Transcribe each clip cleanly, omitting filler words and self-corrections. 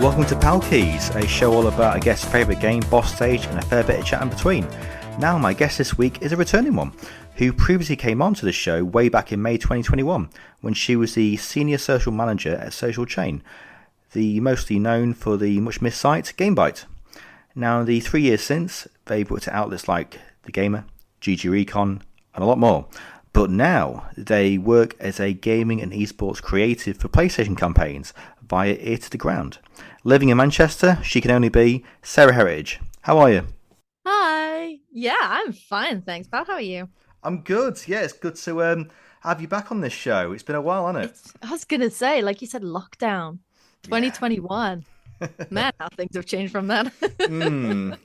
Welcome to Pal Keys, a show all about a guest's favourite game, boss stage, and a fair bit of chat in between. Now, my guest this week is a returning one, who previously came onto the show way back in May 2021, when she was the Senior Social Manager at Social Chain, the mostly known for the much missed site, GameBite. Now, in the 3 years since, they've worked at outlets like The Gamer, GG Recon, and a lot more. But now, they work as a gaming and esports creative for PlayStation campaigns via Ear to the Ground. Living in Manchester, she can only be Sara Heritage. How are you? Hi. Yeah, I'm fine, thanks, pal. How are you? I'm good. Yeah, it's good to have you back on this show. It's been a while, hasn't it? I was gonna say, like you said, lockdown, Yeah. 2021. Man, how things have changed from that.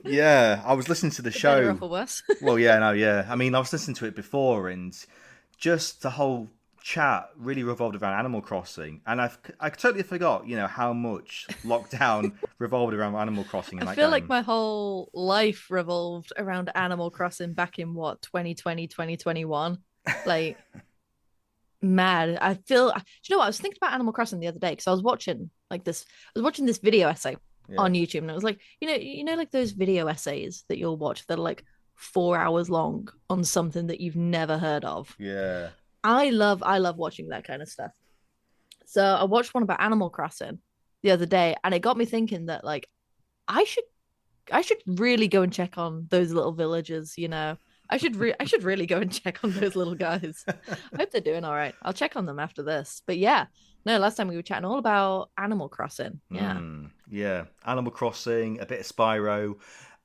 Yeah, I was listening to the For better or show. for worse. Well, yeah, no, yeah. I mean, I was listening to it before, and just the whole chat really revolved around Animal Crossing, and I totally forgot, how much lockdown revolved around Animal Crossing in I that feel like game. my whole life revolved around Animal Crossing back in what, 2020, 2021. Like, mad. Do you know what? I was thinking about Animal Crossing the other day because I was watching this video essay Yeah, on YouTube, and it was like, like those video essays that you'll watch that are like 4 hours long on something that you've never heard of. yeah. I love watching that kind of stuff. So I watched one about Animal Crossing the other day, and it got me thinking that like I should I should really go and check on those little villagers. I should really go and check on those little guys. I hope they're doing all right. I'll check on them after this. But yeah, no, last time we were chatting all about Animal Crossing. Yeah. Yeah. Animal Crossing, a bit of Spyro,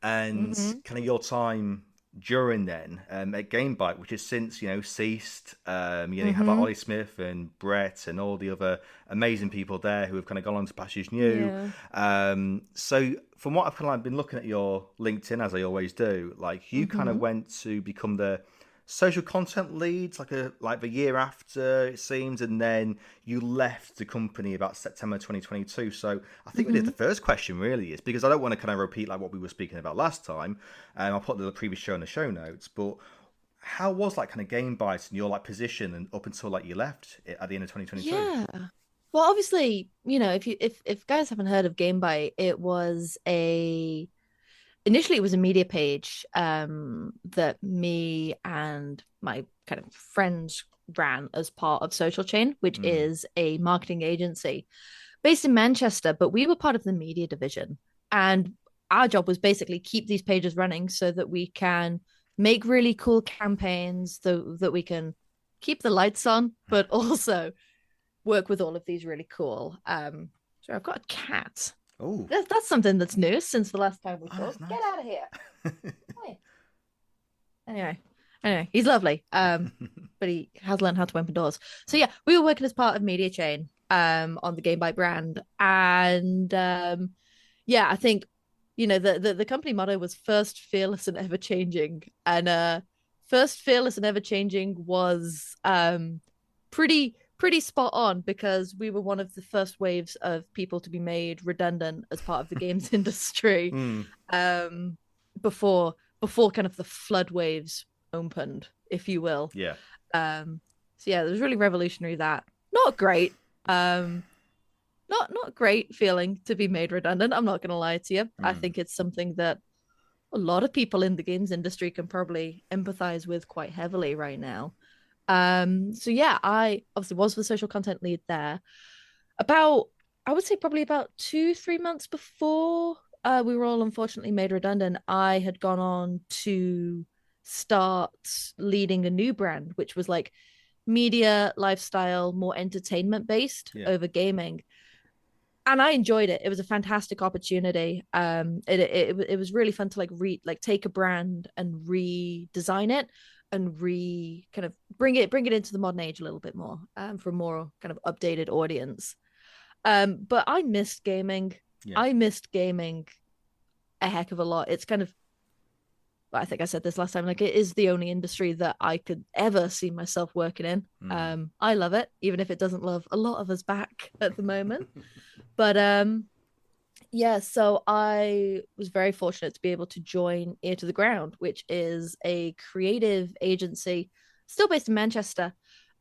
and Hmm. kind of your time during then at GameBite, which has since ceased. You have like Hmm. Ollie Smith and Brett and all the other amazing people there who have kind of gone on to pastures new. Yeah. So from what I've kind of like been looking at your LinkedIn, as I always do, like you kind of Hmm. went to become the social content lead like the year after it seems, and then you left the company about September 2022. So I think really Hmm. the first question really is, because I don't want to kind of repeat like what we were speaking about last time, and I'll put the previous show in the show notes, but how was like kind of Game Bites and your like position and up until like you left at the end of 2022? Yeah. Well, obviously, if guys haven't heard of GameBite, initially it was a media page that me and my kind of friends ran as part of Social Chain, which Mm. is a marketing agency based in Manchester, but we were part of the media division. And our job was basically keep these pages running so that we can make really cool campaigns, so that we can keep the lights on, but also work with all of these really cool. So I've got a cat. Oh, That's something that's new since the last time we oh, that's talked. Get nice. out of here. Hi. Anyway, he's lovely. But he has learned how to open doors. So yeah, we were working as part of Media Chain on the Game Byte brand. And yeah, I think the company motto was first fearless and ever changing. And first fearless and ever changing was pretty spot on because we were one of the first waves of people to be made redundant as part of the games industry Mm. um before kind of the flood waves opened, if you will. Yeah. So yeah, it was really revolutionary. That not great. Not great feeling to be made redundant. I'm not gonna lie to you. I Mm. think it's something that a lot of people in the games industry can probably empathize with quite heavily right now. So yeah, I obviously was the social content lead there. About, I would say probably about 2, 3 months before we were all unfortunately made redundant, I had gone on to start leading a new brand, which was like media, lifestyle, more entertainment based Yeah. over gaming. And I enjoyed it. It was a fantastic opportunity. It was really fun to take a brand and redesign it and kind of bring it into the modern age a little bit more for a more kind of updated audience. But I missed gaming. Yeah. I missed gaming a heck of a lot. It's kind of, I think I said this last time, like it is the only industry that I could ever see myself working in. Mm. I love it, even if it doesn't love a lot of us back at the moment. But Yeah, so I was very fortunate to be able to join Ear to the Ground, which is a creative agency still based in Manchester.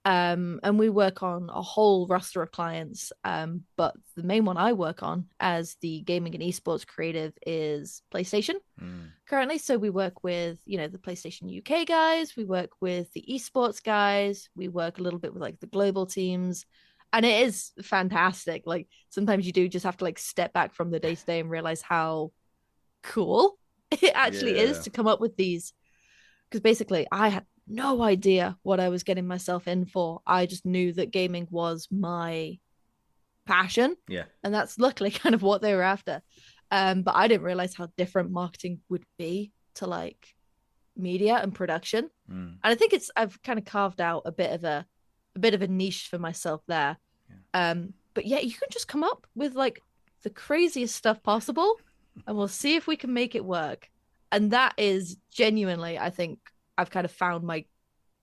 And we work on a whole roster of clients. But the main one I work on as the gaming and esports creative is PlayStation Mm. currently. So we work with, the PlayStation UK guys, we work with the esports guys, we work a little bit with like the global teams. And it is fantastic. Like sometimes you do just have to like step back from the day to day and realize how cool it actually is Yeah. to come up with these. Because basically, I had no idea what I was getting myself in for. I just knew that gaming was my passion, Yeah. and that's luckily kind of what they were after. But I didn't realize how different marketing would be to like media and production. Mm. And I think I've kind of carved out a bit of a niche for myself there. Yeah. But yeah, you can just come up with like the craziest stuff possible, and we'll see if we can make it work. And that is genuinely, I think, I've kind of found my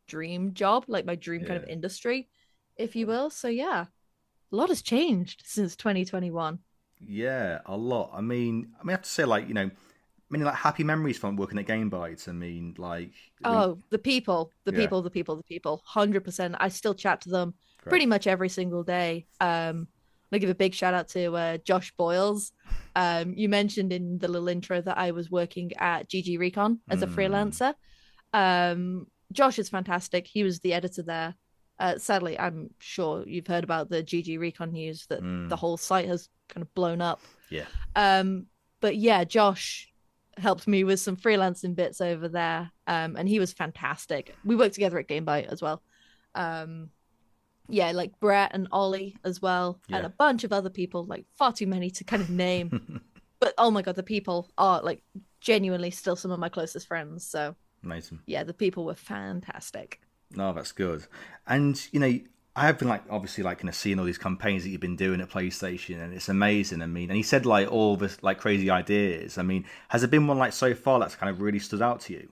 dream job, like my dream kind of Yeah. industry, if you will. So yeah, a lot has changed since 2021. Yeah, a lot. I have to say, like, many like happy memories from working at Game Bytes. Oh, the people, the Yeah, people, the people, the people, 100%. I still chat to them great. pretty much every single day. I give a big shout out to Josh Boyles. You mentioned in the little intro that I was working at GG Recon as a Mm. freelancer. Josh is fantastic. He was the editor there. Sadly, I'm sure you've heard about the GG Recon news that the Mm. whole site has kind of blown up. Yeah, Um, but yeah, Josh helped me with some freelancing bits over there. And he was fantastic. We worked together at Gamebite as well. Um, yeah, like Brett and Ollie as well, and yeah. a bunch of other people, like far too many to kind of name. But oh my God, the people are like genuinely still some of my closest friends. So Amazing. yeah, the people were fantastic. No, that's good. And I have been like obviously like seeing all these campaigns that you've been doing at PlayStation, and it's amazing. And he said like all this like crazy ideas. Has there been one like so far that's kind of really stood out to you?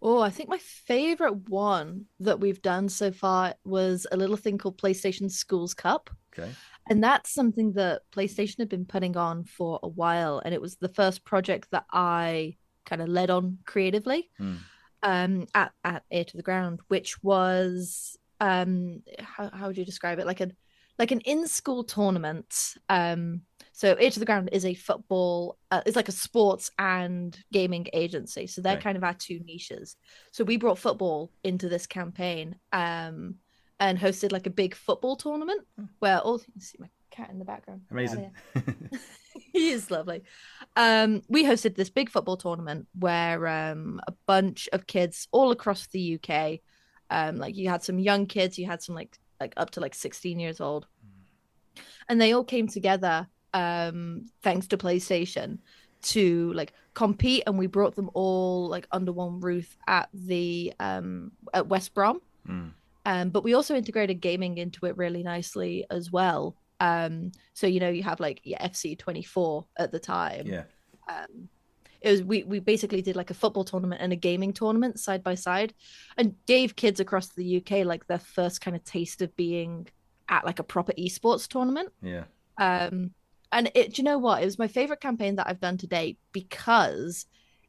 Oh, I think my favorite one that we've done so far was a little thing called PlayStation Schools Cup. Okay. And that's something that PlayStation had been putting on for a while. And it was the first project that I kind of led on creatively Mm. at Ear to the Ground, which was how would you describe it? Like an in-school tournament. So Ear to the Ground is a football, it's like a sports and gaming agency. So they're Okay. kind of our two niches. So we brought football into this campaign, and hosted like a big football tournament where all you can see my cat in the background. Get out of Amazing. here. He is lovely. We hosted this big football tournament where a bunch of kids all across the UK, like you had some young kids, you had some like up to like 16 years old, and they all came together thanks to PlayStation to like compete, and we brought them all like under one roof at West Brom. Mm. But we also integrated gaming into it really nicely as well. So you have like your FC 24 at the time. Yeah. Um, it was we basically did like a football tournament and a gaming tournament side by side, and gave kids across the UK like their first kind of taste of being at like a proper esports tournament. Yeah. Um, and do you know what? It was my favorite campaign that I've done to date because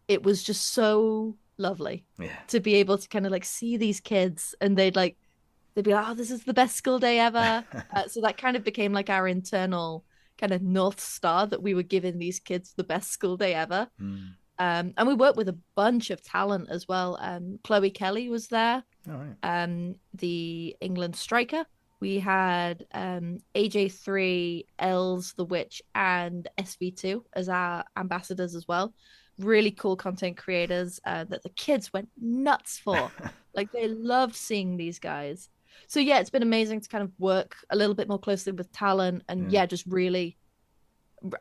it was just so lovely Yeah. to be able to kind of like see these kids, and they'd be like, "Oh, this is the best school day ever." So that kind of became like our internal kind of North Star that we were giving these kids the best school day ever. Mm. And we worked with a bunch of talent as well. Chloe Kelly was there, All right. the England striker. We had AJ3, Els the Witch, and SV2 as our ambassadors as well. Really cool content creators that the kids went nuts for. Like they loved seeing these guys. So yeah, it's been amazing to kind of work a little bit more closely with talent, and Yeah. yeah, just really,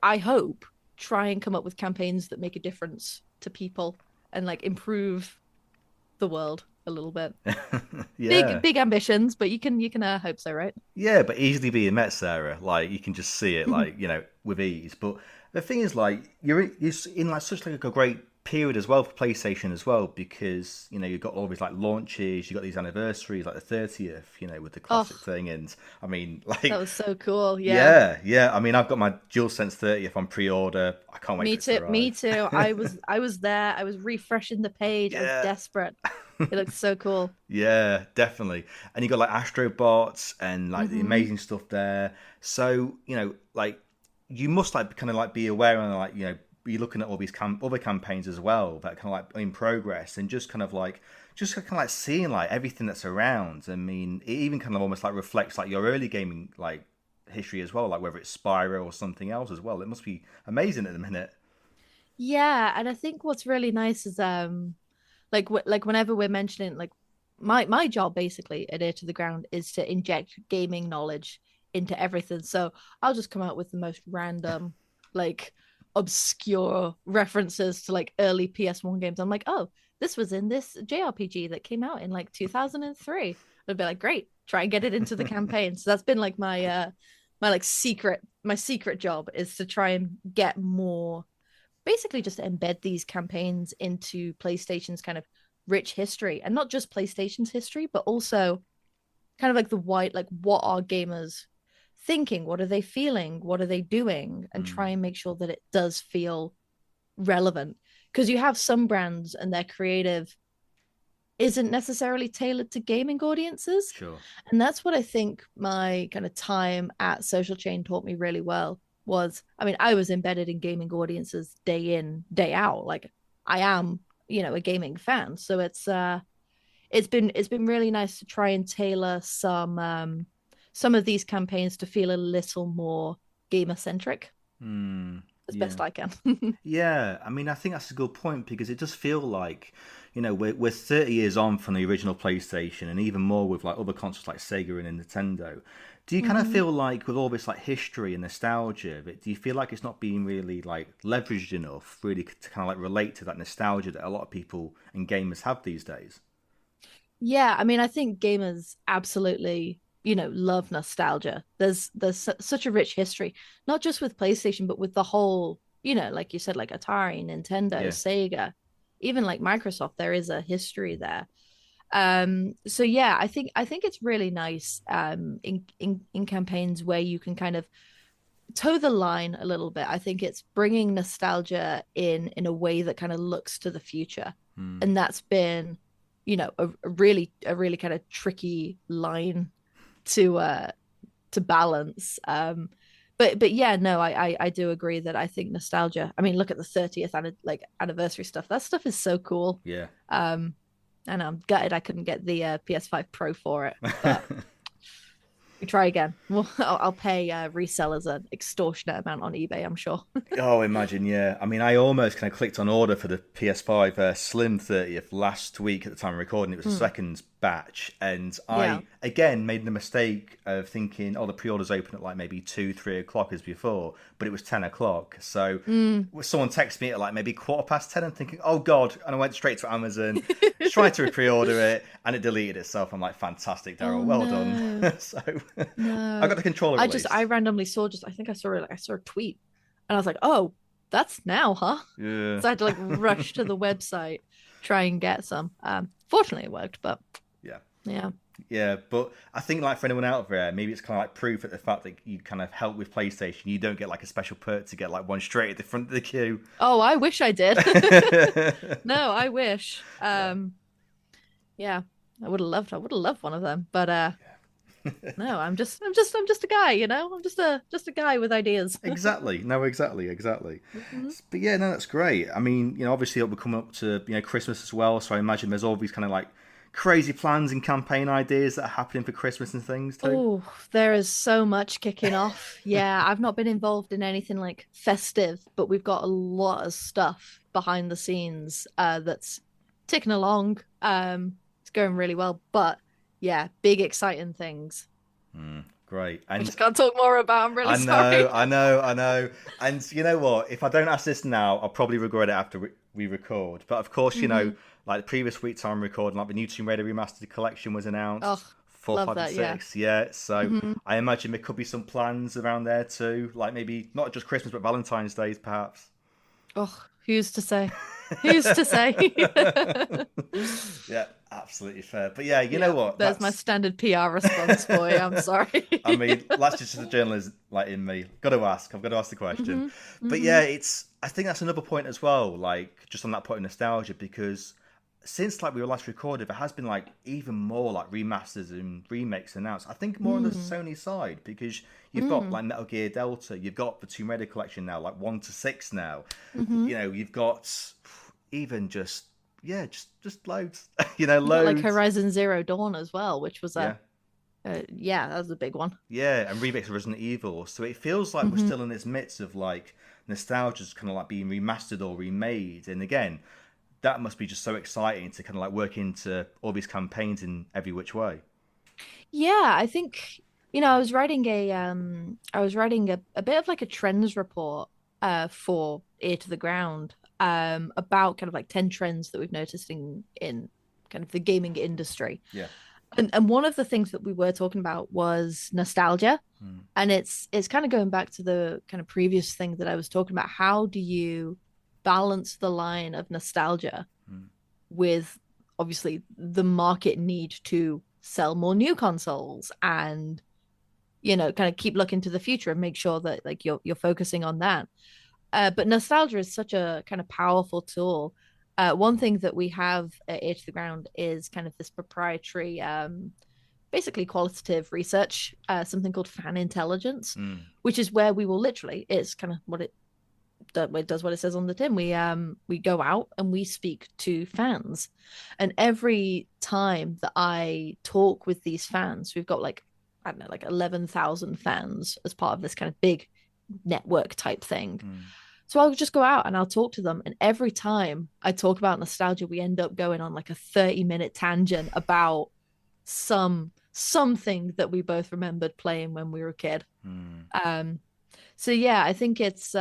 I hope, try and come up with campaigns that make a difference to people and like improve the world a little bit. Big Yeah. big ambitions, but you can hope so, right? Yeah, but easily being met, Sarah. Like you can just see it, like with ease. But the thing is, like you're in like such like a great period as well for PlayStation as well, because you've got all these like launches, you've got these anniversaries like the 30th, with the classic Oh, thing, and I mean that like was so cool. Yeah. yeah. I mean, I've got my DualSense 30th on pre-order. I can't wait for Me it to too. Me arrive. too. I was there. I was refreshing the page. I was Yeah, desperate. It looks so cool. yeah, definitely. And you got like Astrobots and like the Hmm. amazing stuff there. So like you must like kind of like be aware and like be looking at all these other campaigns as well that kind of like in progress and just kind of like seeing like everything that's around. I mean, it even kind of almost like reflects like your early gaming like history as well, like whether it's Spyro or something else as well. It must be amazing at the minute. Yeah, and I think what's really nice is like whenever we're mentioning like my job basically at Ear to the Ground is to inject gaming knowledge into everything. So I'll just come out with the most random, like obscure references to like early PS1 games. I'm like, oh, this was in this JRPG that came out in like 2003. I'd be like, great, try and get it into the campaign. So that's been like my like secret job is to try and get more basically just embed these campaigns into PlayStation's kind of rich history, and not just PlayStation's history, but also kind of like the wide, like what are gamers thinking? What are they feeling? What are they doing? And try Mm, and make sure that it does feel relevant. Because you have some brands and their creative isn't necessarily tailored to gaming audiences. sure. And that's what I think my kind of time at Social Chain taught me really well was, I mean, I was embedded in gaming audiences day in, day out. Like I am, a gaming fan. So it's been really nice to try and tailor some of these campaigns to feel a little more gamer centric Hmm. as Yeah. best I can. Yeah, I mean, I think that's a good point because it does feel like, we're 30 years on from the original PlayStation, and even more with like other consoles like Sega and Nintendo. Do you kind of Hmm. feel like with all this like history and nostalgia of it, do you feel like it's not being really like leveraged enough, really to kind of like relate to that nostalgia that a lot of people and gamers have these days? Yeah, I mean, I think gamers absolutely, love nostalgia. There's such a rich history, not just with PlayStation, but with the whole, like you said, like Atari, Nintendo, Yeah. Sega, even like Microsoft, there is a history there. So yeah, I think it's really nice in campaigns where you can kind of toe the line a little bit. I think it's bringing nostalgia in a way that kind of looks to the future, Hmm. and that's been, a really kind of tricky line to balance. But yeah, no, I do agree that I think nostalgia. I mean, look at the 30th like anniversary stuff. That stuff is so cool. Yeah. Um, and I'm gutted I couldn't get the PS5 Pro for it, but we try again. Well, I'll pay resellers an extortionate amount on eBay, I'm sure. Oh, imagine, yeah. I mean, I almost kind of clicked on order for the PS5 Slim 30th last week at the time of recording. It was the Hmm. second batch, and Yeah. I again made the mistake of thinking, oh, the pre-orders open at like maybe 2, 3 o'clock as before, but it was 10 o'clock. So Mm. someone texted me at like maybe quarter past 10, and thinking, oh God, and I went straight to Amazon, tried to pre-order it, and it deleted itself. I'm like, fantastic, Oh Daryl, well done. no. So I got No. the controller I released. randomly saw just I think I saw it like I saw a tweet and I was like, "Oh, that's now, huh?" Yeah, So I had to like rush to the website, try and get some. Fortunately it worked, but yeah. yeah. Yeah, but I think like for anyone out there, maybe it's kind of like proof at the fact that you kind of help with PlayStation. You don't get like a special perk to get like one straight at the front of the queue. Oh, I wish I did. Yeah, No, I wish. Yeah. I would have loved one of them. But no, I'm just a guy, I'm just a guy with ideas. exactly. No, exactly, exactly. Mhm. But yeah, no, that's great. I mean, obviously we're coming up to Christmas as well, so I imagine there's all these kind of like crazy plans and campaign ideas that are happening for Christmas and things too. Oh, there is so much kicking off. Yeah, I've not been involved in anything like festive, but we've got a lot of stuff behind the scenes that's ticking along. It's going really well, but yeah, big exciting things, Great. which And I can't talk more about. I'm really I know, sorry. I know, I know. And you know what? If I don't ask this now, I'll probably regret it after we record. But of course, Hmm. like the previous week time recording, like the new Tomb Raider Remastered Collection was Oh, announced, four, love five, and that. Yeah. six. Yeah, so Hmm. I imagine there could be some plans around there too, like maybe not just Christmas but Valentine's Days, perhaps. Oh, who's to say? Who's to say? Yeah, absolutely fair. But yeah, you know Yeah, what? there's my That's standard PR response for you. I'm sorry. I mean, that's just the journalist like in me. Got to ask. I've got to ask the question. hmm But yeah, hmm it's. I think that's another point as well. Like just on that point of nostalgia, because since like we were last recorded, there has been like even more like remasters and remakes announced. I think more on the Mm, Sony side because you've got mm, like Metal Gear Delta, you've got the Tomb Raider collection now, like 1 to 6 now. hmm You know, you've got even just yeah, just loads. You got like Loads. Horizon Zero Dawn as well, which was Yeah. yeah, that was a big one. Yeah, and remakes of Resident Evil. So it feels like we're hmm still in this midst of like nostalgia's kind of like being remastered or remade. And again, that must be just so exciting to kind of like work into all these campaigns in every which way. Yeah, I think I was writing a bit of like a trends report for Ear to the Ground about kind of like 10 trends that we've noticed in kind of the gaming industry. Yeah. And one of the things that we were talking about was nostalgia. Mm, And it's kind of going back to the kind of previous thing that I was talking about. How do you balance the line of nostalgia mm, with obviously the market need to sell more new consoles and kind of keep looking to the future and make sure that like you're focusing on that. But nostalgia is such a kind of powerful tool. One thing that we have at Ear to the Ground is kind of this proprietary, basically qualitative research, something called fan intelligence, mm. which is where we will literally, it's kind of it does what it says on the tin. We go out and we speak to fans, and every time that I talk with these fans, we've got like I don't know, like 11,000 fans as part of this kind of big network type thing. Mm. So I'll just go out and I'll talk to them. And every time I talk about nostalgia, we end up going on like a 30-minute tangent about something that we both remembered playing when we were a kid. Mm. Um, so yeah, I think it's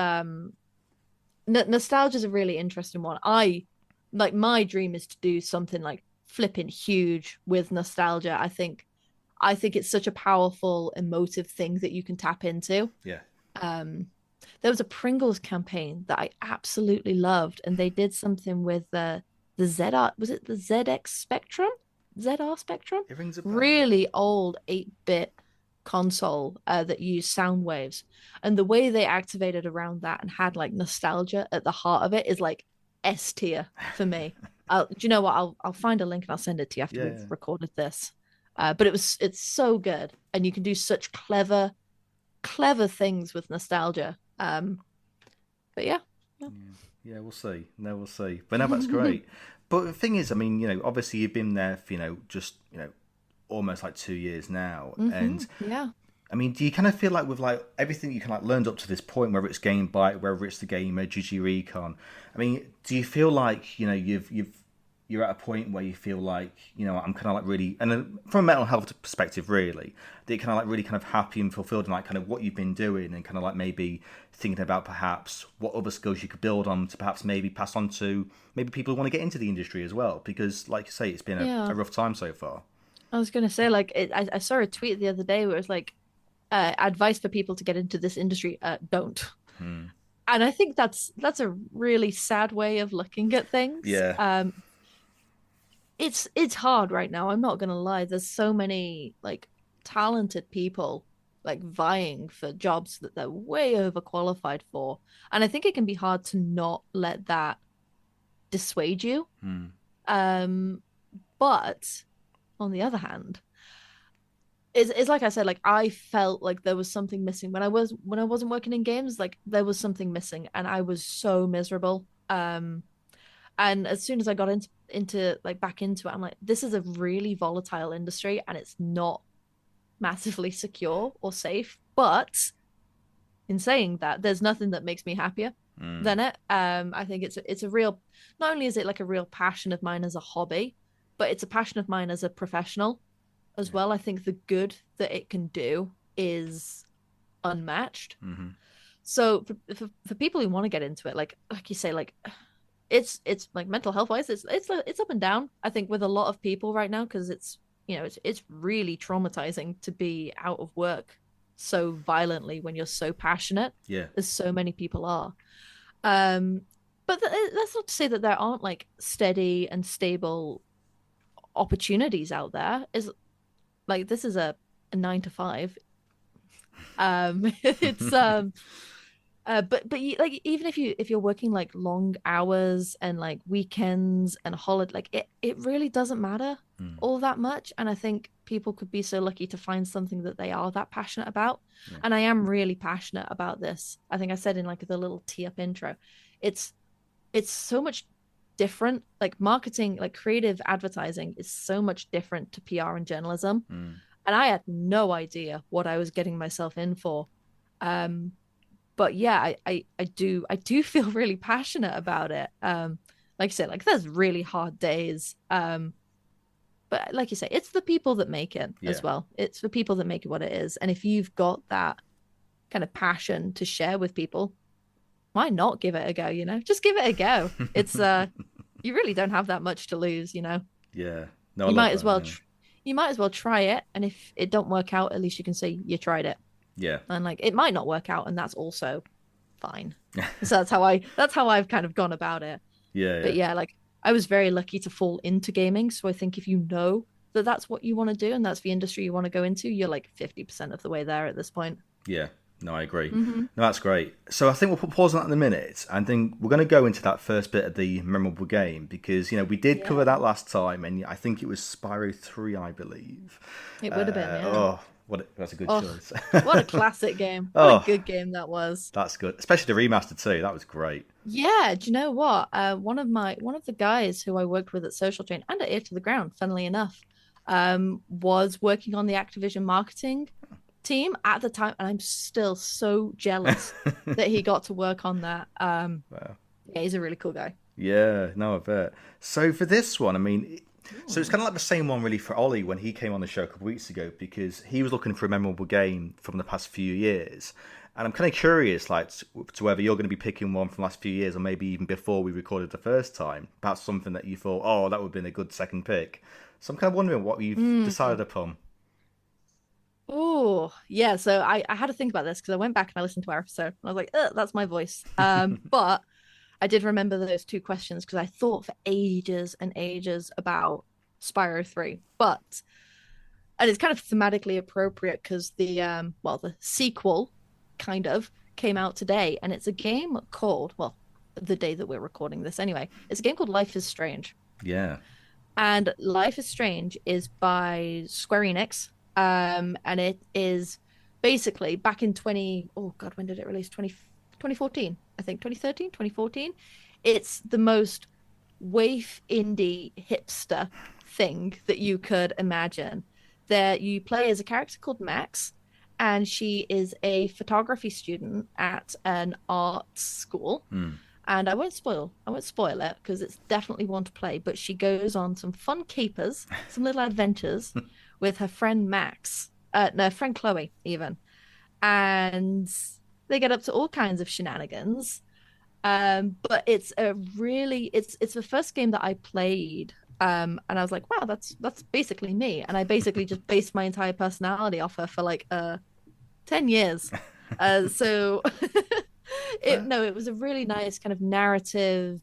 nostalgia is a really interesting one. I like my dream is to do something like flipping huge with nostalgia. I think it's such a powerful emotive thing that you can tap into. Yeah. Um, there was a Pringles campaign that I absolutely loved, and they did something with the ZR, was it the ZX Spectrum? ZR Spectrum? It rings a bell. Really old 8-bit console that used sound waves. And the way they activated around that and had like nostalgia at the heart of it is like S tier for me. Do you know what? I'll find a link and I'll send it to you after Yeah. we've recorded this. But it's so good, and you can do such clever things with nostalgia. But yeah, yeah. Yeah, we'll see. No, we'll see. But no, that's great. But the thing is, I mean, obviously you've been there for, just, almost like 2 years now. And Yeah. I mean, do you kind of feel like with like everything you kind of like learned up to this point, whether it's Game Byte, whether it's the Gamer, GG Recon, I mean, do you feel like you're at a point where you feel like I'm kind of like really, and from a mental health perspective, really, that you're kind of like really kind of happy and fulfilled in like kind of what you've been doing, and kind of like maybe thinking about perhaps what other skills you could build on to perhaps maybe pass on to maybe people who want to get into the industry as well, because like you say, it's been Yeah. a rough time so far. I was gonna say like I saw a tweet the other day where it was like advice for people to get into this industry, don't. Hmm. And I think that's a really sad way of looking at things. Yeah. It's hard right now. I'm not gonna lie. There's so many like talented people like vying for jobs that they're way overqualified for. And I think it can be hard to not let that dissuade you. Hmm. Um, but on the other hand, it's like I said, like I felt like there was something missing when I wasn't working in games, like there was something missing and I was so miserable. And as soon as I got into like back into it, I'm like, this is a really volatile industry and it's not massively secure or safe. But in saying that, there's nothing that makes me happier Hmm. than it. I think it's a real, not only is it like a real passion of mine as a hobby, but it's a passion of mine as a professional as Yeah. well. I think the good that it can do is unmatched. Hmm. So for people who want to get into it, like you say, like it's like mental health wise, it's up and down. I think with a lot of people right now because it's really traumatizing to be out of work so violently when you're so passionate, Yeah. as so many people are. Um, But that's not to say that there aren't like steady and stable opportunities out there. Is like this is a 9 to 5. It's but you, like even if you're working like long hours and like weekends and holiday, like it really doesn't matter Mm, all that much. And I think people could be so lucky to find something that they are that passionate about. yeah. And I am really passionate about this. I think I said in like the little tee up intro, it's it's so much different. Like marketing, like creative advertising is so much different to PR and journalism. Mm, And I had no idea what I was getting myself in for. Um, but yeah, I do feel really passionate about it. Like I said, like there's really hard days. But like you say, it's the people that make it yeah. as well. It's the people that make it what it is. And if you've got that kind of passion to share with people, why not give it a go, you know? Just give it a go. It's you really don't have that much to lose, you know. Yeah. No, I You love might as that. well Yeah. you might as well try it, and if it don't work out, at least you can say you tried it. Yeah. And like it might not work out, and that's also fine. So that's how I've kind of gone about it. Yeah. But Yeah. yeah, like I was very lucky to fall into gaming, so I think if you know that that's what you want to do and that's the industry you want to go into, you're like 50% of the way there at this point. Yeah. No, I agree. Hmm. No, that's great. So I think we'll put pause on that in a minute, and then we're going to go into that first bit of the memorable game because we did cover Yeah, that last time, and I think it was Spyro 3, I believe. it would have been, yeah. Oh, that's a good Oh, choice. what a classic game. What a Oh, good game that was. that's good, especially the remaster too. That was great. Yeah, do you know what? One of the guys who I worked with at Social Chain and at Ear to the Ground, funnily enough, was working on the Activision marketing team at the time, and I'm still so jealous that he got to work on that. Wow. Yeah, he's a really cool guy. Yeah, no, I bet. So for this one, I mean, so it's Hmm. kind of like the same one really for Ollie when he came on the show a couple of weeks ago because he was looking for a memorable game from the past few years. And I'm kind of curious, like, to whether you're going to be picking one from the last few years or maybe even before we recorded the first time. Perhaps something that you thought, oh, that would have been a good second pick. So I'm kind of wondering what you've decided upon. Oh, yeah. So I had to think about this because I went back and I listened to our episode and I was like, that's my voice. But I did remember those two questions because I thought for ages and ages about Spyro 3. And it's kind of thematically appropriate because the sequel kind of came out today and it's a game called, well, the day that we're recording this anyway. It's a game called Life is Strange. Yeah. And Life is Strange is by Square Enix. And it is basically back in 20, oh God, when did it release? 2014, I think 2013, 2014. It's the most waif indie hipster thing that you could imagine. There you play as a character called Max, and she is a photography student at an art school. Hmm. And I won't spoil it because it's definitely one to play, but she goes on some fun capers, some little adventures with her friend Max. No, friend Chloe, even. And they get up to all kinds of shenanigans. But it's the first game that I played. And I was like, wow, that's basically me. And I basically just based my entire personality off her for like 10 years. So it no, it was a really nice kind of narrative,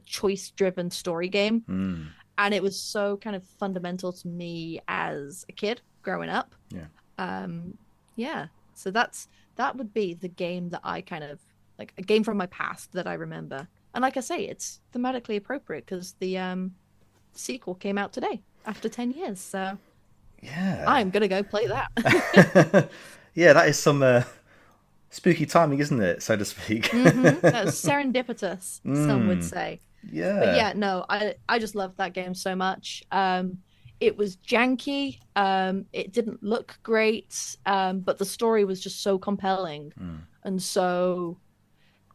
choice driven story game. Hmm. And it was so kind of fundamental to me as a kid growing up. Yeah. Um, yeah. So that would be the game that I kind of like a game from my past that I remember. And like I say, it's thematically appropriate because the sequel came out today after 10 years. So Yeah. I'm gonna go play that. Yeah, that is some spooky timing, isn't it, so to speak? That was serendipitous, some would say. But Yeah. yeah, no, I just loved that game so much. It was janky. It didn't look great. But the story was just so compelling, and so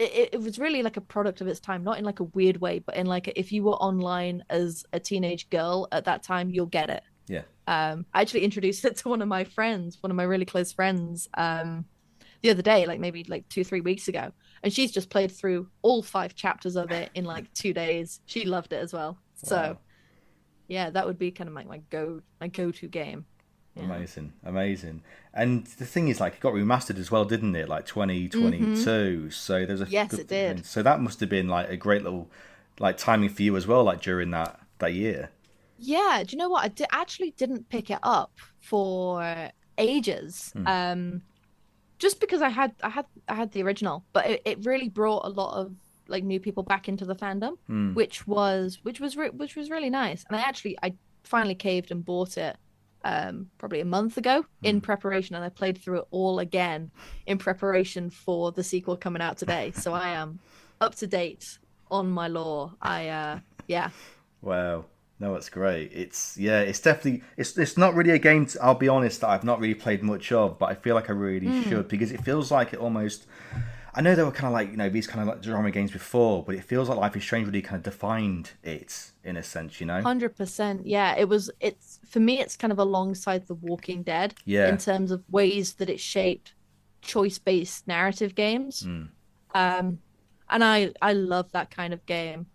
it was really like a product of its time, not in like a weird way, but in like if you were online as a teenage girl at that time, you'll get it. Yeah. I actually introduced it to one of my friends, one of my really close friends, the other day, like maybe like 2, 3 weeks ago, and she's just played through all 5 chapters of it in like 2 days. She loved it as well. So Wow. yeah, that would be kind of my go to game. Yeah. Amazing, amazing. And the thing is, like, it got remastered as well, didn't it? Like Mm-hmm. 2022. So there's a Yes, good it thing going. did. So that must have been like a great little like timing for you as well, like during that year. Yeah, do you know what? Actually didn't pick it up for ages. Hmm. Just because I had the original, but it really brought a lot of like new people back into the fandom, Hmm. which was really nice. And I finally caved and bought it probably a month ago in preparation, and I played through it all again in preparation for the sequel coming out today. So I am up to date on my lore. Yeah. Wow. No, it's great. It's yeah, it's definitely it's not really a game. I'll be honest, that I've not really played much of, but I feel like I really Mm, should because it feels like it almost. I know there were kind of like these kind of like genre games before, but it feels like Life is Strange really kind of defined it in a sense. 100%. Yeah, it's for me it's kind of alongside The Walking Dead Yeah. in terms of ways that it shaped choice-based narrative games. Mm. Um and I love that kind of game.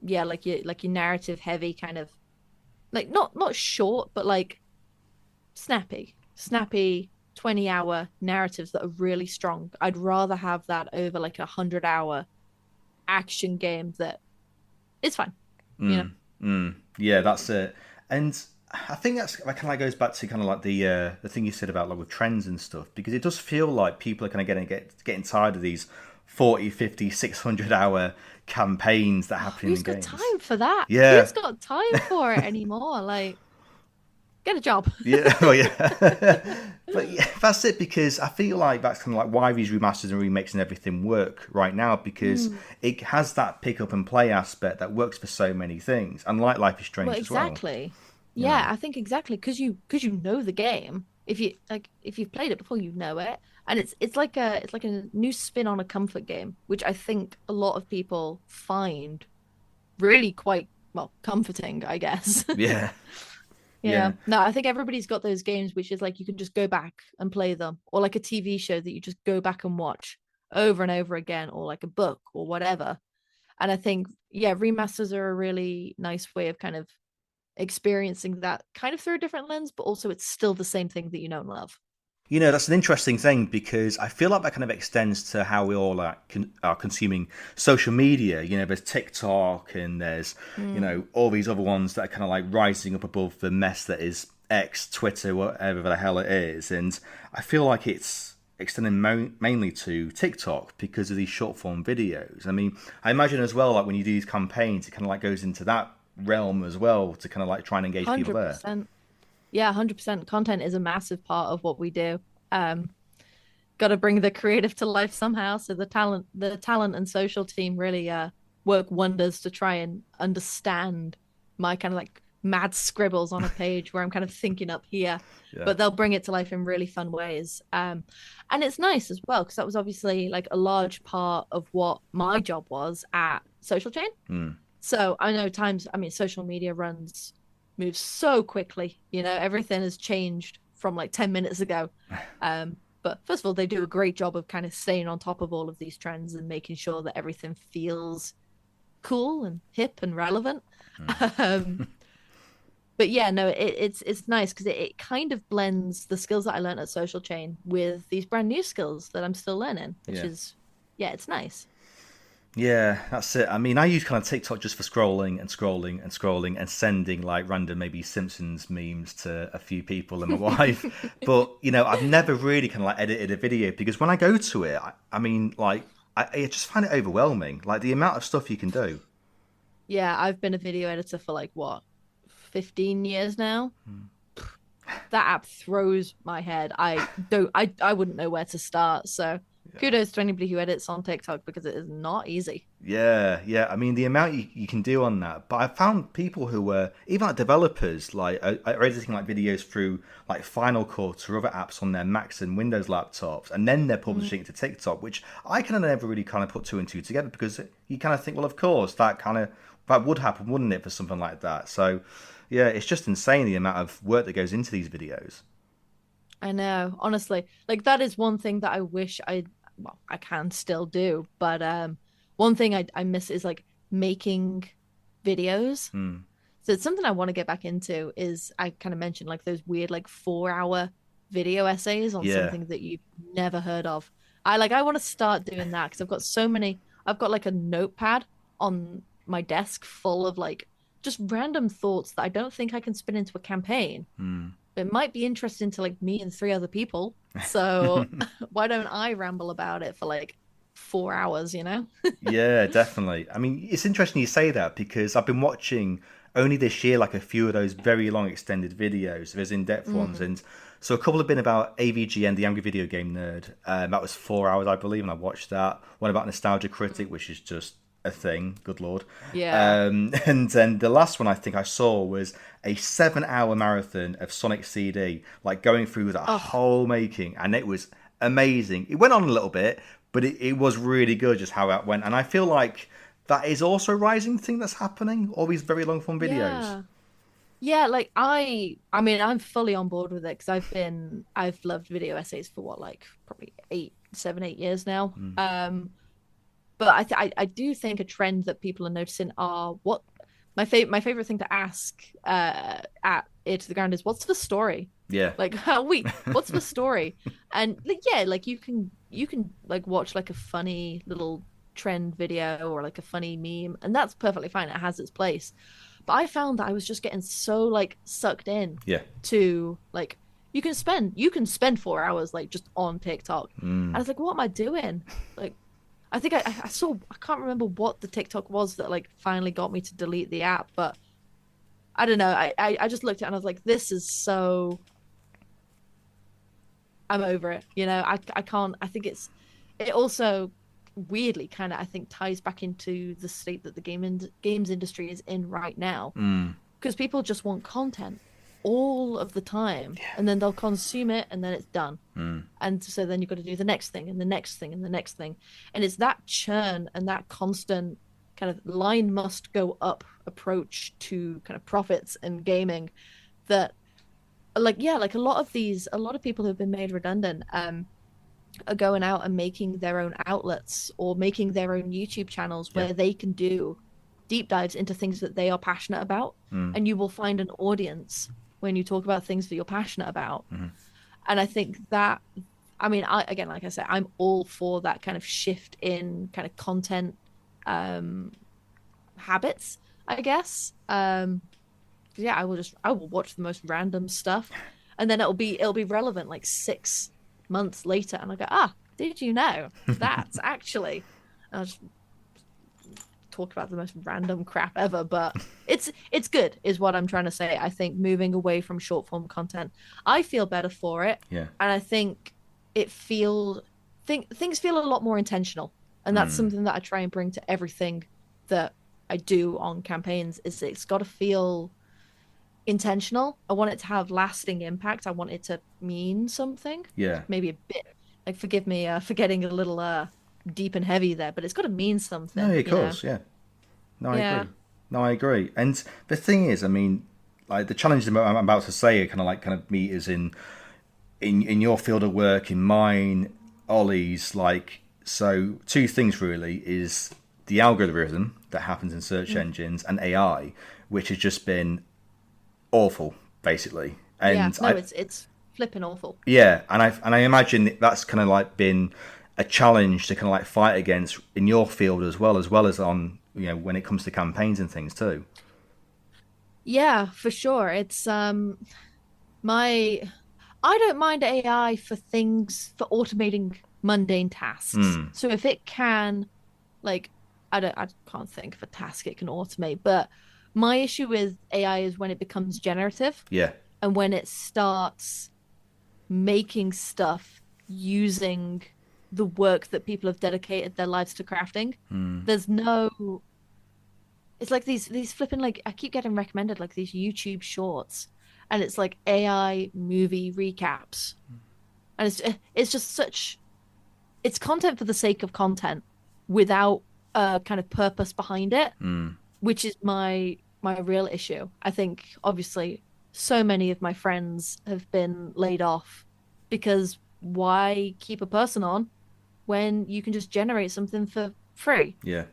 Yeah, like your narrative heavy kind of like not short, but like snappy 20-hour narratives that are really strong. I'd rather have that over like 100-hour action game that is fun, you know. Mm. Mm. Yeah, that's it. And I think that kind of goes back to kind of like the thing you said about like with trends and stuff because it does feel like people are kind of getting tired of these 40, 50, 600 hour campaigns that happen in the Who's got games. time for that? Yeah. Who's got time for it anymore? Like, get a job. Yeah, well, yeah, but yeah, that's it because I feel like that's kind of like why these remasters and remakes and everything work right now because Mm. it has that pick up and play aspect that works for so many things, unlike Life is Well, Strange as well. exactly. You know, Yeah, I think exactly because you know the game. If you've played it before, you know it, and it's like a new spin on a comfort game, which I think a lot of people find really quite well comforting, I guess. yeah, Yeah. yeah, No, I think everybody's got those games which is like you can just go back and play them, or like a TV show that you just go back and watch over and over again, or like a book or whatever. And I think, yeah, remasters are a really nice way of kind of experiencing that kind of through a different lens, but also it's still the same thing that you know and love. That's an interesting thing because I feel like that kind of extends to how we all are consuming social media. There's TikTok and there's, Mm, all these other ones that are kind of like rising up above the mess that is X, Twitter, whatever the hell it is. And I feel like it's extending mainly to TikTok because of these short form videos. I mean, I imagine as well, like when you do these campaigns, it kind of like goes into that realm as well to kind of like try and engage people there. 100%. Yeah, 100%. Content is a massive part of what we do. Got to bring the creative to life somehow. So the talent and social team really work wonders to try and understand my kind of like mad scribbles on a page where I'm kind of thinking up here, Yeah. but they'll bring it to life in really fun ways. And it's nice as well because that was obviously like a large part of what my job was at Social Chain. Mm. So I know I mean, social media moves so quickly. Everything has changed from like 10 minutes ago. But first of all, they do a great job of kind of staying on top of all of these trends and making sure that everything feels cool and hip and relevant. Um, but yeah, no, it's nice because it kind of blends the skills that I learned at Social Chain with these brand new skills that I'm still learning, which Yeah. is, yeah, it's nice. Yeah, that's it. I mean, I use kind of TikTok just for scrolling and scrolling and scrolling and sending like random maybe Simpsons memes to a few people and my wife. But, I've never really kind of like edited a video because when I go to it, I mean, like, I just find it overwhelming. Like the amount of stuff you can do. Yeah, I've been a video editor for like what, 15 years now. That app throws my head. I wouldn't know where to start. So kudos to anybody who edits on TikTok because it is not easy. Yeah, yeah. I mean, the amount you can do on that. But I found people who were even like developers, like are editing like videos through like Final Cut or other apps on their Macs and Windows laptops, and then they're Mm, publishing it to TikTok, which I kind of never really kind of put two and two together because you kind of think, well, of course that would happen, wouldn't it, for something like that? So, yeah, it's just insane the amount of work that goes into these videos. I know, honestly. Like that is one thing that I wish well, I can still do, but one thing I miss is like making videos. Hmm. So it's something I want to get back into is I kind of mentioned like those weird like 4 hour video essays on Yeah. something that you've never heard of. I want to start doing that because I've got so many. I've got like a notepad on my desk full of like just random thoughts that I don't think I can spin into a campaign. Hmm. It might be interesting to like me and three other people. So why don't I ramble about it for like 4 hours, you know? Yeah, definitely. I mean, it's interesting you say that because I've been watching only this year like a few of those very long extended videos. There's in-depth ones, Mm. and so a couple have been about AVGN, the Angry Video Game Nerd. That was 4 hours, I believe, and I watched that. One about Nostalgia Critic, which is just a thing. Good lord. Yeah. And then the last one I think I saw was a 7 hour marathon of Sonic CD, like going through the Oh, whole making, and it was amazing. It went on a little bit, but it was really good just how it went. And I feel like that is also a rising thing that's happening. All these very long form videos. yeah. Yeah, like I mean, I'm fully on board with it because I've loved video essays for what, like probably 8 7 8 years now. But I do think a trend that people are noticing are what my favorite thing to ask at Ear to the Ground is what's the story? Yeah, Like how we what's the story? And like yeah, like you can like watch like a funny little trend video or like a funny meme, and that's perfectly fine. It has its place. But I found that I was just getting so like sucked in yeah, to like you can spend 4 hours like just on TikTok. And I was like, what am I doing? Like I think I saw I can't remember what the TikTok was that like finally got me to delete the app, but I don't know. I just looked at it and I was like, this is so I'm over it. I can't I think it also weirdly kind of I think ties back into the state that the games industry is in right now because people just want content all of the time and then they'll consume it and then it's done. And so then you've got to do the next thing and the next thing and the next thing. And it's that churn and that constant kind of line must go up approach to kind of profits and gaming that like yeah, like a lot of people who've been made redundant are going out and making their own outlets or making their own YouTube channels yeah. where they can do deep dives into things that they are passionate about. And you will find an audience when you talk about things that you're passionate about. And I think that, I mean, again, like I said, I'm all for that kind of shift in kind of content um, habits, I guess. Yeah, I will watch the most random stuff, and then it'll be relevant like 6 months later, and I go, did you know that's actually? I'll just talk about the most random crap ever, but it's good, is what I'm trying to say. I think moving away from short form content, I feel better for it, Yeah. and I think it feels things feel a lot more intentional, and that's something that I try and bring to everything that I do on campaigns. Is it's got to feel intentional. I want it to have lasting impact. I want it to mean something. Yeah. Maybe a bit like forgive me for getting a little deep and heavy there, but it's got to mean No, something, of course, yeah. No, I Yeah. agree. No, I agree. And the thing is, I mean, like the challenges I'm about to say are kind of meters in your field of work, in mine, Ollie's. Like, so two things really is the algorithm that happens in search Mm. engines and AI, which has just been awful, basically. Yeah. And No, it's flipping awful. yeah, and I imagine that's kind of like been a challenge to kind of like fight against in your field as well as on when it comes to campaigns and things too. Yeah, for sure. It's my I don't mind AI for things for automating mundane tasks. So if it can like I can't think of a task it can automate, but my issue with AI is when it becomes generative Yeah, and when it starts making stuff using the work that people have dedicated their lives to crafting. There's no it's like these flipping like I keep getting recommended like these YouTube shorts and it's like AI movie recaps. And it's just such it's content for the sake of content without a kind of purpose behind it, which is my real issue. I think obviously so many of my friends have been laid off because why keep a person on when you can just generate something for free? yeah,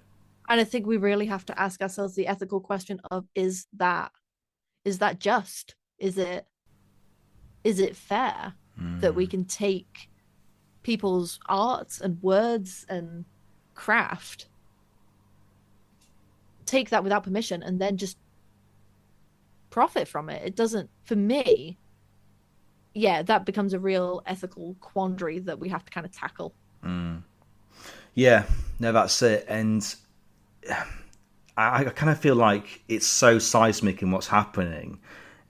And I think we really have to ask ourselves the ethical question of is that is that just? Is it fair that we can take people's arts and words and craft, take that without permission, and then just profit from it? It doesn't, for me, yeah, that becomes a real ethical quandary that we have to kind of tackle. Yeah, no, that's it. And I kind of feel like it's so seismic in what's happening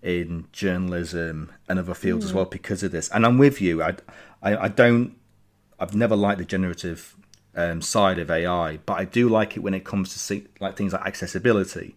in journalism and other fields as well because of this. And I'm with you. I don't. I've never liked the generative side of AI, but I do like it when it comes to like things like accessibility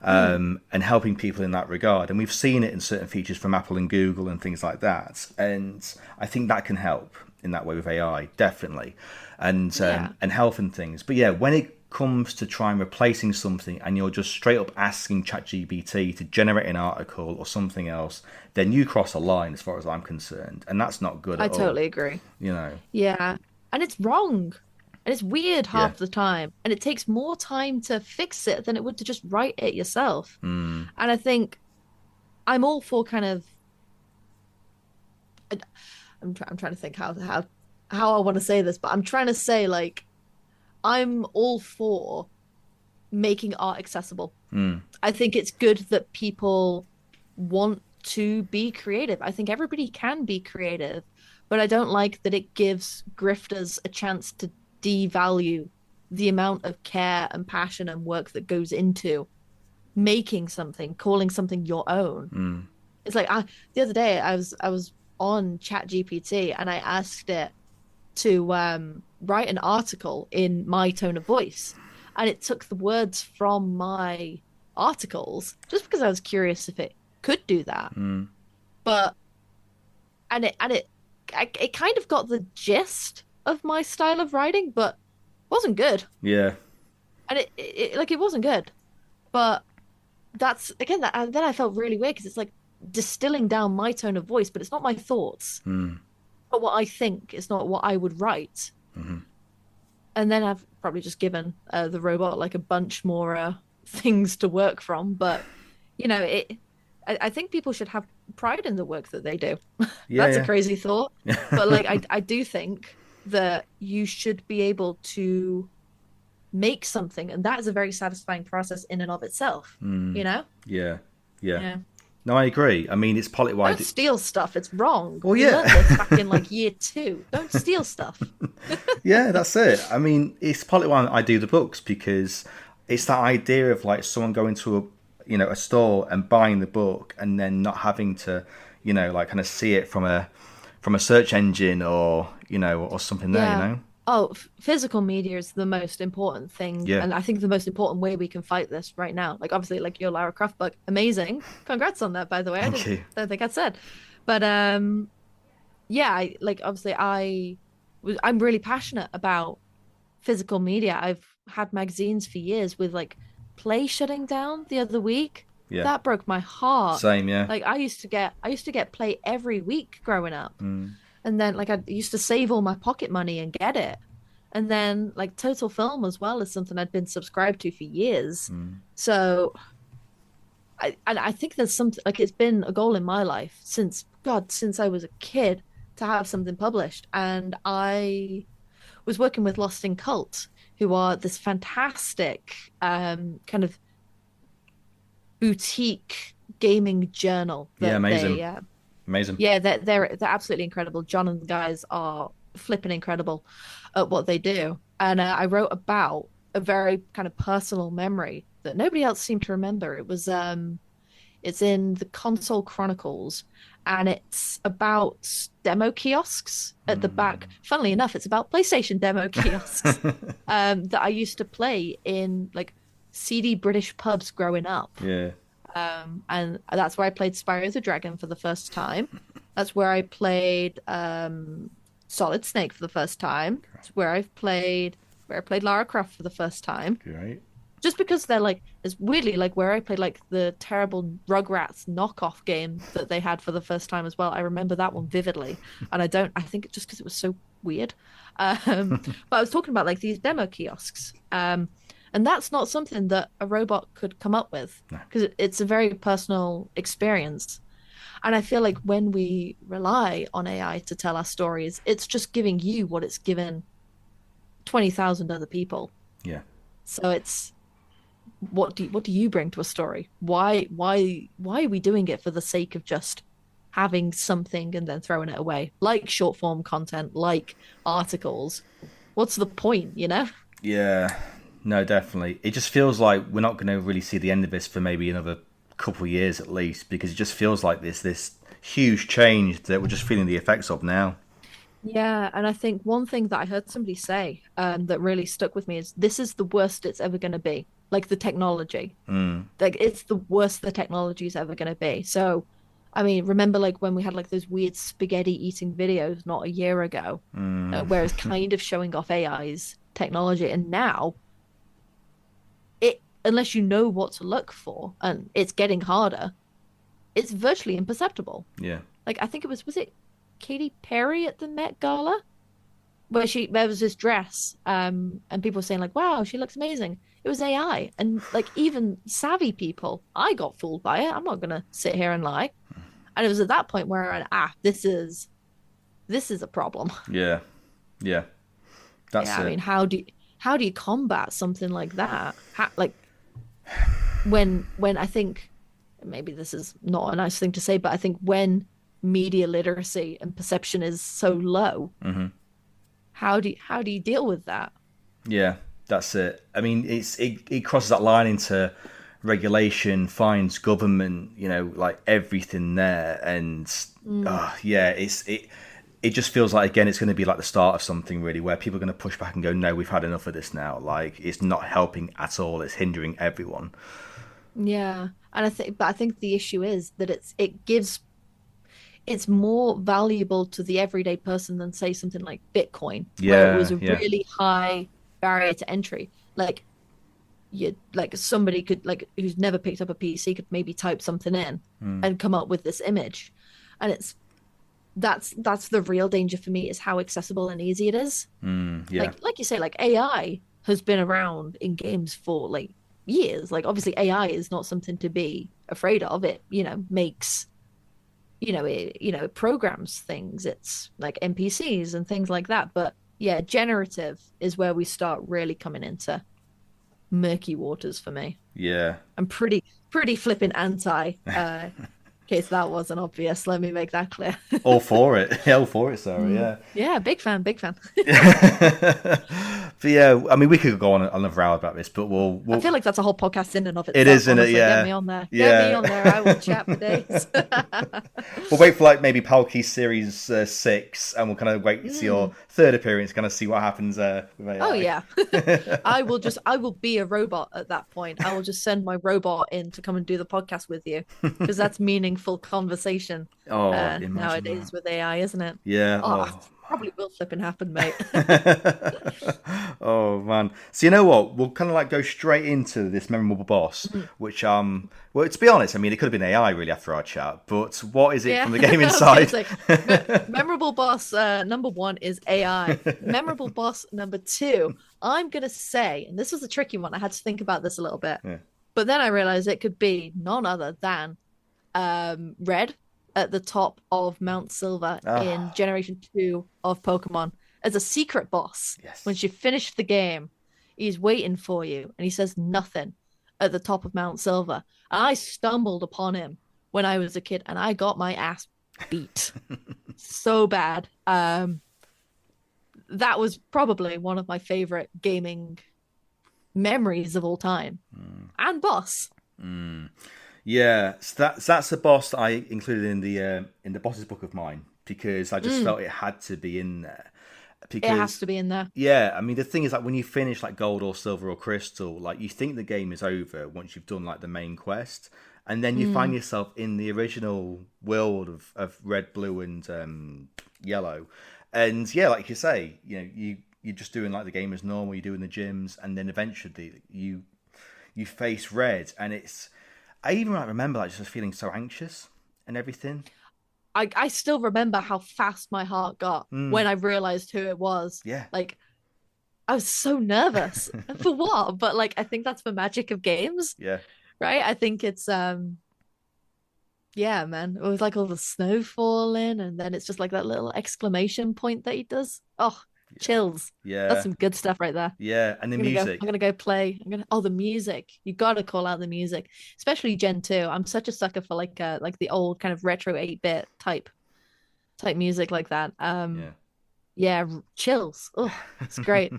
and helping people in that regard. And we've seen it in certain features from Apple and Google and things like that. And I think that can help in that way with AI, definitely, and health and things. But yeah, when it comes to trying replacing something and you're just straight up asking ChatGPT to generate an article or something else, then you cross a line as far as I'm concerned, and that's not good I at all. totally agree. You know. Yeah. And it's wrong. And it's weird Yeah. half the time. And it takes more time to fix it than it would to just write it yourself. And I think I'm all for kind of I'm trying to think how I want to say this, but I'm trying to say like I'm all for making art accessible. I think it's good that people want to be creative. I think everybody can be creative, but I don't like that it gives grifters a chance to devalue the amount of care and passion and work that goes into making something, calling something your own. It's like the other day I was on ChatGPT and I asked it to write an article in my tone of voice, and it took the words from my articles just because I was curious if it could do that. But it kind of got the gist of my style of writing, but wasn't good. Yeah. And it wasn't good. But that's again that and then I felt really weird because it's like distilling down my tone of voice, but it's not my thoughts. Not what I think. It's not what I would write. And then I've probably just given the robot like a bunch more things to work from. But you know, I think people should have pride in the work that they do. Yeah. That's a crazy thought, but like I do think that you should be able to make something, and that is a very satisfying process in and of itself. You know? Yeah. Yeah. No, I agree. I mean, it's partly why. Don't steal stuff. It's wrong. Well, We yeah. learned this back in like year 2. Don't steal stuff. Yeah, that's it. I mean, it's partly why I do the books, because it's that idea of like someone going to a store and buying the book and then not having to, like kind of see it from a search engine or something there, Yeah. Oh, physical media is the most important thing. Yeah. And I think the most important way we can fight this right now. Like obviously like your Lara Croft book, amazing. Congrats on that, by the way. Thank you. Don't think I said. But yeah, obviously I'm really passionate about physical media. I've had magazines for years with like Play shutting down the other week. Yeah. That broke my heart. Same, yeah. Like I used to get Play every week growing up. And then like I used to save all my pocket money and get it. And then like Total Film as well is something I'd been subscribed to for years. So I think there's something like it's been a goal in my life since I was a kid to have something published. And I was working with Lost in Cult, who are this fantastic kind of boutique gaming journal. Yeah, amazing. Amazing. Yeah, they're absolutely incredible. John and the guys are flipping incredible at what they do. And I wrote about a very kind of personal memory that nobody else seemed to remember. It's in the Console Chronicles, and it's about demo kiosks at the back. Funnily enough, it's about PlayStation demo kiosks that I used to play in like seedy British pubs growing up. Yeah. And that's where I played Spyro the Dragon for the first time. That's where I played Solid Snake for the first time. It's where I played Lara Croft for the first time. Great. Just because they're like, it's weirdly like where I played like the terrible Rugrats knockoff game that they had for the first time as well. I remember that one vividly, and I think just because it was so weird. But I was talking about like these demo kiosks, and And that's not something that a robot could come up with No. because it's a very personal experience. And I feel like when we rely on AI to tell our stories, it's just giving you what it's given 20,000 other people. Yeah. So it's what do you bring to a story? Why are we doing it for the sake of just having something and then throwing it away? Like short form content, like articles. What's the point, you know? Yeah. No, definitely. It just feels like we're not going to really see the end of this for maybe another couple of years at least, because it just feels like this huge change that we're just feeling the effects of now. Yeah, and I think one thing that I heard somebody say that really stuck with me is this is the worst it's ever going to be. Like the technology. Mm. Like it's the worst the technology is ever going to be. So, I mean, remember like when we had like those weird spaghetti eating videos not a year ago, Mm. where it's kind of showing off AI's technology, and now it, unless you know what to look for, and it's getting harder, it's virtually imperceptible. Yeah. Like I think was it Katy Perry at the Met Gala where she there was this dress, and people were saying like, "Wow, she looks amazing." It was AI, and like even savvy people, I got fooled by it. I'm not gonna sit here and lie. And it was at that point where I went, this is a problem. Yeah. Yeah. That's Yeah, I it. mean, how do you combat something like that? Like when I think maybe this is not a nice thing to say, but I think when media literacy and perception is so low, Hmm. how do you deal with that? Yeah, that's it. I mean, it crosses that line into regulation, fines, government. Like everything there, and Mm. yeah, it just feels like again it's going to be like the start of something really where people are going to push back and go, no, we've had enough of this now. Like it's not helping at all. It's hindering everyone. Yeah. And I think the issue is that it's more valuable to the everyday person than say something like Bitcoin, where it was Yeah, a yeah. really high barrier to entry. Like somebody could like who's never picked up a PC could maybe type something in Mm, and come up with this image. And that's the real danger for me is how accessible and easy it is. yeah. Like you say, like AI has been around in games for like years. Like obviously AI is not something to be afraid of. It, makes it programs things. It's like NPCs and things like that. But yeah, generative is where we start really coming into murky waters for me. Yeah. I'm pretty flipping anti in case that wasn't obvious. Let me make that clear. All for it. All for it, Sarah. Mm. Yeah. Yeah, big fan, big fan. But yeah, I mean, we could go on another hour about this, but I we'll feel like that's a whole podcast in and of it itself. is in it. Honestly, get Yeah, me on there. Get me yeah. on there. I will chat for days. We'll wait for like maybe Palki series 6, and we'll kind of wait to see your Mm. third appearance, kind of see what happens with Oh AI. yeah. I will be a robot at that point. I will just send my robot in to come and do the podcast with you because that's meaningful conversation Oh, imagine that. nowadays with AI, isn't it? Yeah. Oh, Oh. probably will flip and happen, mate. Oh man. So you know what? We'll kind of like go straight into this memorable boss, Mm. which well, to be honest, I mean, it could have been AI really after our chat, but what is it Yeah, from the game I was gonna inside? say memorable boss number one is AI. Memorable boss number two, I'm gonna say, and this was a tricky one. I had to think about this a little bit, Yeah. but then I realized it could be none other than Red at the top of Mount Silver in Ah, Generation 2 of Pokemon as a secret boss. When yes. you finish the game, he's waiting for you and he says nothing at the top of Mount Silver. And I stumbled upon him when I was a kid and I got my ass beat so bad. That was probably one of my favorite gaming memories of all time. And boss. Mm. Yeah, so that's the boss that I included in the boss's book of mine because I just Mm, felt it had to be in there. it has Because to be in there. yeah, I mean the thing is like when you finish like gold or silver or crystal, like you think the game is over once you've done like the main quest, and then you find Mm, yourself in the original world of red, blue, and yellow, and yeah, like you say, you're just doing like the game as normal, you're doing the gyms, and then eventually you face red, and I even like remember like just feeling so anxious and everything. I still remember how fast my heart got Mm, when I realized who it was. yeah. Like I was so nervous for what? But like, I think that's the magic of games, Yeah, right? I think it's yeah, man. It was like all the snow falling, and then it's just like that little exclamation point that he does. Oh, yeah, chills. That's yeah, some good stuff right there. yeah. And the I'm music. gonna go play. oh, the music. You gotta call out the music, especially Gen 2. I'm such a sucker for like the old kind of retro 8-bit type music like that. Yeah. Yeah, chills. Oh, it's great.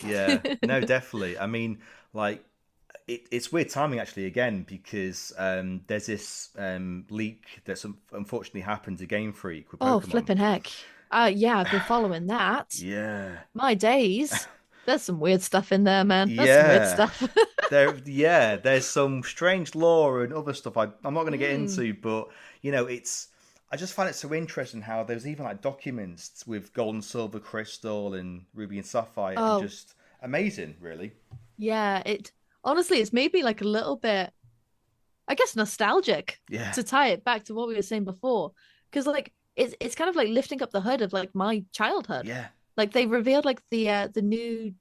Yeah, no, definitely. I mean, like, it's weird timing actually again because there's this leak that's unfortunately happened to Game Freak with Oh, Pokemon. flipping heck. Yeah, I've been following that. Yeah, My days. There's some weird stuff in there, man. There's some weird yeah. stuff. There's some strange lore and other stuff I'm not going to get Mm. into, but it's. I just find it so interesting how there's even like documents with gold and silver crystal and ruby and sapphire, and Oh, just amazing, really. yeah. It honestly, it's made me like a little bit, I guess, nostalgic Yeah, to tie it back to what we were saying before. Because like it's kind of like lifting up the hood of like my childhood. yeah, Like they revealed like the new,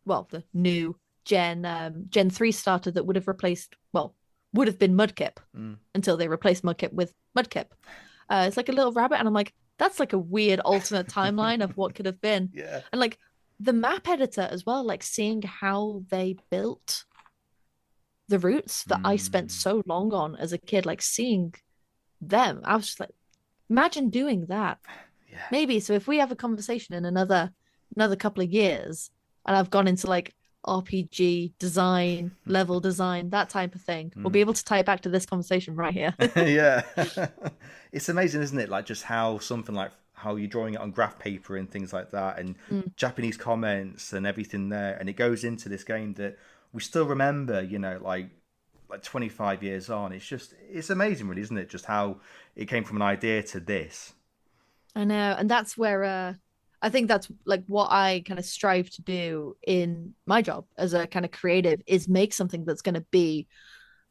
well, the new Gen 3 starter that would have replaced, well, would have been Mudkip mm, until they replaced Mudkip with Mudkip. It's like a little rabbit, and I'm like, that's like a weird alternate timeline of what could have been. yeah, And like the map editor as well, like seeing how they built the routes that I spent mm, so long on as a kid, like seeing them, I was just like, imagine doing that. yeah. Maybe so if we have a conversation in another couple of years, and I've gone into like RPG design, level design, that type of thing, we'll be Mm. able to tie it back to this conversation right here. Yeah. It's amazing, isn't it? Like just how something like how you're drawing it on graph paper and things like that, and Mm. Japanese comments and everything there, and it goes into this game that we still remember. Like 25 years on. It's amazing, really, isn't it? Just how it came from an idea to this. I know, and that's where I think that's like what I kind of strive to do in my job as a kind of creative is make something that's going to be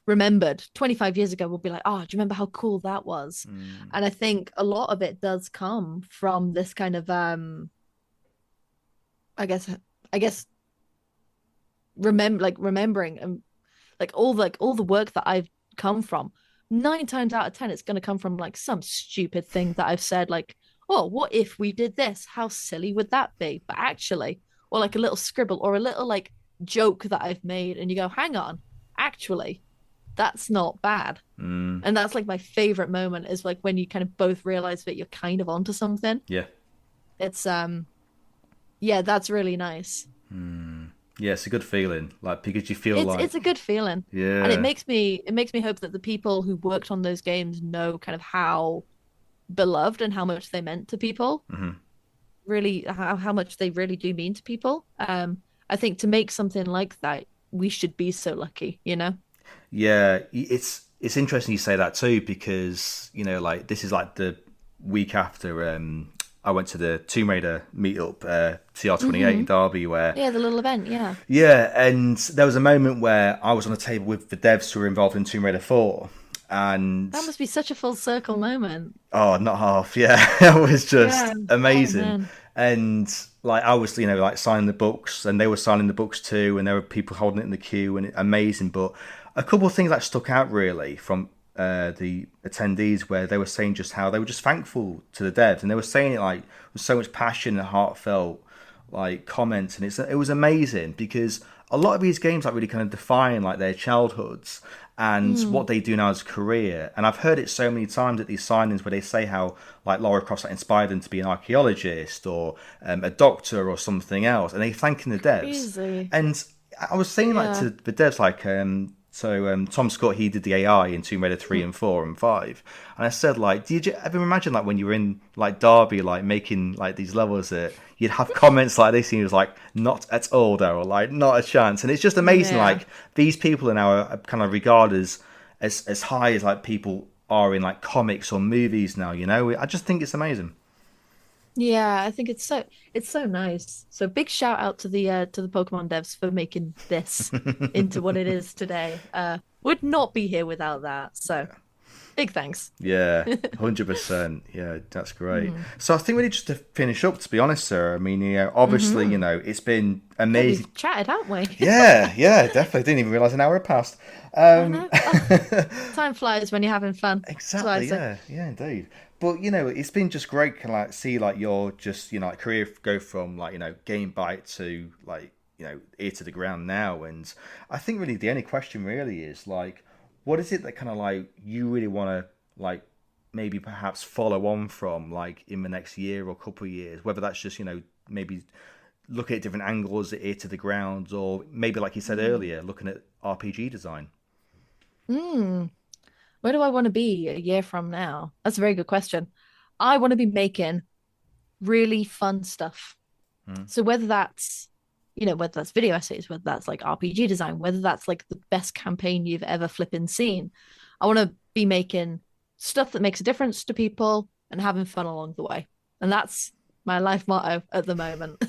remembered. 25 years ago we'll be like, oh, do you remember how cool that was? Mm. And I think a lot of it does come from this kind of I guess I guess remembering and like all the work that I've come from. 9 times out of 10, it's going to come from like some stupid thing that I've said, like, oh, what if we did this? How silly would that be? But actually, or like a little scribble or a little like joke that I've made, and you go, hang on, actually, that's not bad. Mm. And that's like my favorite moment is like when you kind of both realize that you're kind of onto something. Yeah. It's yeah, that's really nice. Mm. Yeah, it's a good feeling. Like because you feel It's like it's a good feeling. And yeah. it makes me hope that the people who worked on those games know kind of how beloved and how much they meant to people. Hmm. Really how much they really do mean to people. I think to make something like that, we should be so lucky, you know? Yeah, it's interesting you say that too because like this is like the week after I went to the Tomb Raider meetup TR28 in Hmm. Derby where Yeah, the little event, yeah. yeah, and there was a moment where I was on a table with the devs who were involved in Tomb Raider 4 and That must be such a full circle moment. oh, not half. Yeah, it was Yeah. just Oh amazing. man. And like I was, like signing the books, and they were signing the books too, and there were people holding it in the queue, and amazing. But a couple of things that stuck out really from the attendees, where they were saying just how they were just thankful to the devs, and they were saying it like with so much passion and heartfelt like comments, and it was amazing because a lot of these games like really kind of define like their childhoods and Mm. what they do now as a career. And I've heard it so many times at these signings where they say how like Laura Croft like, inspired them to be an archaeologist or a doctor or something else, and they thanking the devs. Crazy. And I was saying like Yeah. to the devs like Tom Scott, he did the AI in Tomb Raider 3 and 4 and 5. And I said, like, did you ever imagine, like, when you were in, like, Derby, like, making, like, these levels that you'd have comments like this and he was like, not at all, Daryl, like, not a chance. And it's just amazing, Yeah. like, these people are now kind of regarded as high as, like, people are in, like, comics or movies now, I just think it's amazing. Yeah, I think it's so nice. So big shout out to the Pokemon devs for making this into what it is today. Would not be here without that. So Big thanks. Yeah, 100%. Yeah, that's great. Mm. So I think really just to finish up, to be honest, Sarah, I mean, obviously, Hmm. it's been Yeah, amazing. we've chatted, haven't we? Yeah, yeah, definitely. Didn't even realize an hour had passed. I Um, know. Oh, time flies when you're having fun. That's what I exactly. say. Yeah, yeah, indeed. But it's been just great. Can like see like your just like career go from like game bite to like ear to the ground now. And I think really the only question really is like, what is it that kind of like you really want to like maybe perhaps follow on from like in the next year or couple of years, whether that's just maybe looking at different angles, ear to the ground, or maybe like you said Mm. earlier, looking at RPG design. Mm. Where do I want to be a year from now? That's a very good question. I want to be making really fun stuff. Mm. So whether that's video essays, whether that's like RPG design, whether that's like the best campaign you've ever flipping seen, I want to be making stuff that makes a difference to people and having fun along the way. And that's my life motto at the moment.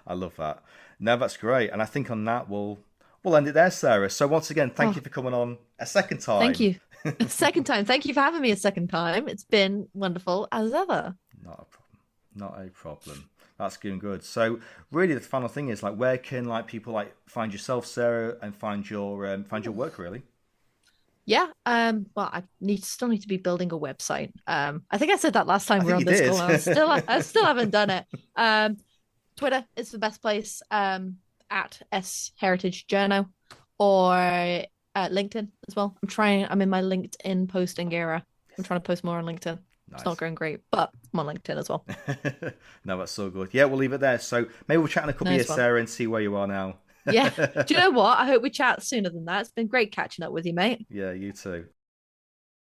I love that. No, that's great. And I think on that we'll end it there, Sarah. So once again, thank Oh, you for coming on a second thank time. you. Second time. Thank you for having me a second time. It's been wonderful as ever. Not a problem. Not a problem. That's going good. So really, the final thing is like, where can like people like find yourself, Sarah, and find your work really? Yeah. Well, still need to be building a website. I think I said that last time I we were think on you this did. call. I still haven't done it. Twitter is the best place. At S Heritage Journo or LinkedIn as well. I'm in my LinkedIn posting era. I'm trying to post more on LinkedIn. It's not Nice. going great, but I'm on LinkedIn as well. No, that's so good. Yeah, we'll leave it there. So maybe we'll chat in a couple of Nice years, one. Sarah, and see where you are now. Yeah. Do you know what? I hope we chat sooner than that. It's been great catching up with you, mate. Yeah, you too.